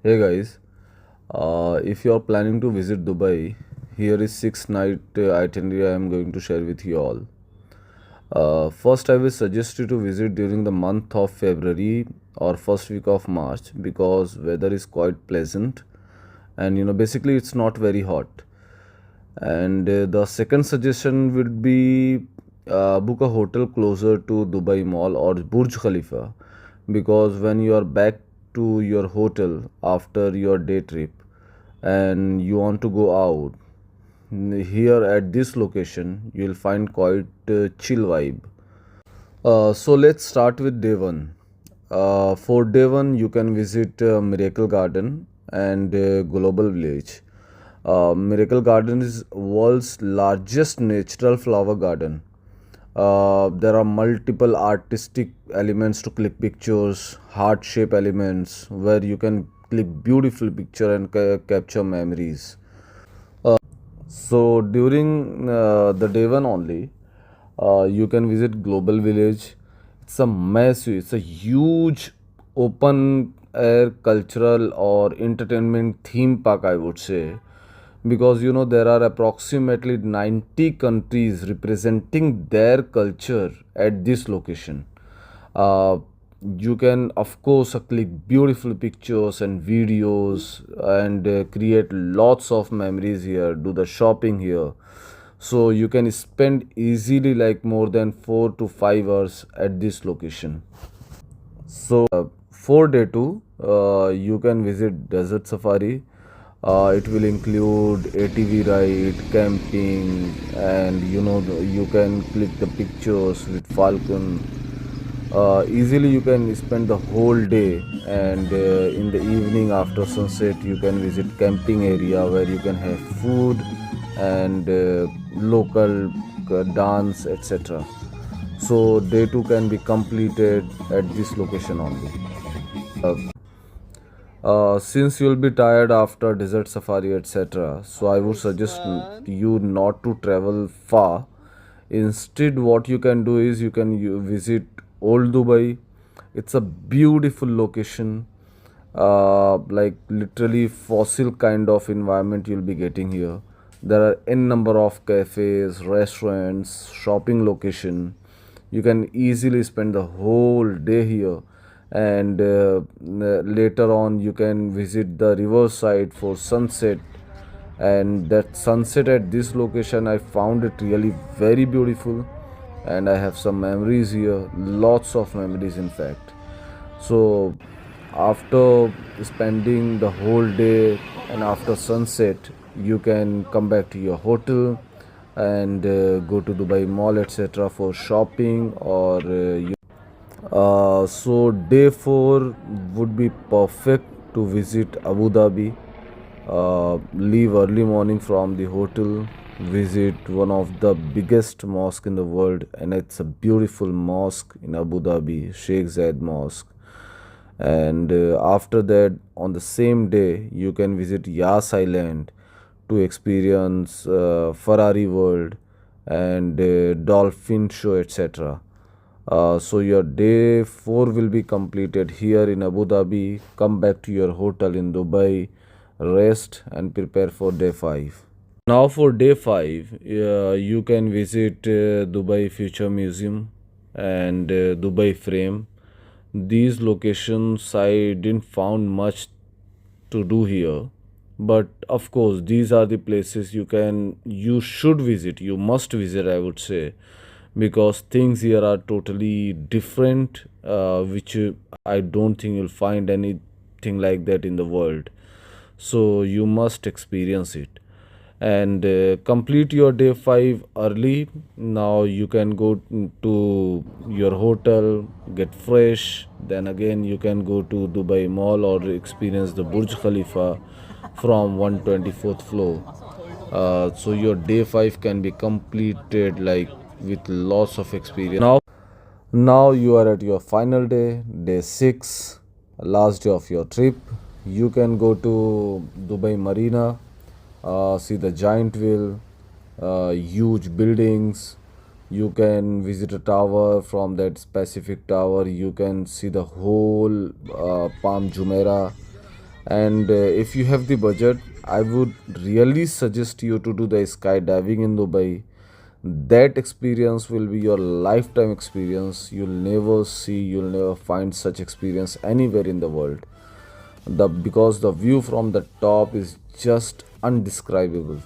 Hey guys, if you are planning to visit Dubai, here is 6 night itinerary I am going to share with you all. First, I will suggest you to visit during the month of February or first week of March because weather is quite pleasant and basically it's not very hot. And the second suggestion would be book a hotel closer to Dubai Mall or Burj Khalifa because when you are back to your hotel after your day trip and you want to go out, here at this location you will find quite chill vibe. So let's start with day one. For day one, you can visit Miracle Garden and Global Village. Miracle Garden is world's largest natural flower garden. There are multiple artistic elements to click pictures, heart shape elements where you can click beautiful picture and capture memories. So during the day one only, you can visit Global Village. It's a massive, it's a huge open air cultural or entertainment theme park, I would say, because there are approximately 90 countries representing their culture at this location. uh, you can of course click beautiful pictures and videos and create lots of memories here, do the shopping here, so you can spend easily like more than 4 to 5 hours at this location. So for day 2, you can visit desert safari. It will include ATV ride, camping, and you can click the pictures with falcon. Easily you can spend the whole day, and in the evening after sunset you can visit camping area where you can have food and local dance, etc. So day 2 can be completed at this location only. Since you'll be tired after desert safari, etc., so I would suggest you not to travel far. Instead, what you can do is you visit Old Dubai. It's a beautiful location, like literally fossil kind of environment you'll be getting here. There are n number of cafes, restaurants, shopping location. You can easily spend the whole day here, and later on you can visit the riverside for sunset. And that sunset at this location, I found it really very beautiful, and I have some memories here, lots of memories in fact. So after spending the whole day and after sunset, you can come back to your hotel and go to Dubai Mall, etc., for shopping or so day 4 would be perfect to visit Abu Dhabi. Leave early morning from the hotel, visit one of the biggest mosque in the world, and it's a beautiful mosque in Abu Dhabi, Sheikh Zayed Mosque. And after that, on the same day, you can visit Yas Island to experience Ferrari World and dolphin show, etc. So your day 4 will be completed here in Abu Dhabi. Come back to your hotel in Dubai, rest and prepare for day 5. Now for day 5, you can visit Dubai Future Museum and Dubai Frame. These locations I didn't found much to do here, but of course these are the places you should visit, you must visit, I would say, because things here are totally different, which I don't think you'll find anything like that in the world. So you must experience it and complete your day 5 early. Now you can go to your hotel, get fresh, then again you can go to Dubai Mall or experience the Burj Khalifa from 124th floor. So your day 5 can be completed like with lots of experience. Now you are at your final day, day 6, last day of your trip. You can go to Dubai Marina, see the giant wheel, huge buildings. You can visit a tower. From that specific tower you can see the whole Palm Jumeirah, And if you have the budget, I would really suggest you to do the skydiving in Dubai. That experience will be your lifetime experience. You'll never find such experience anywhere in the world. Because the view from the top is just undescribable.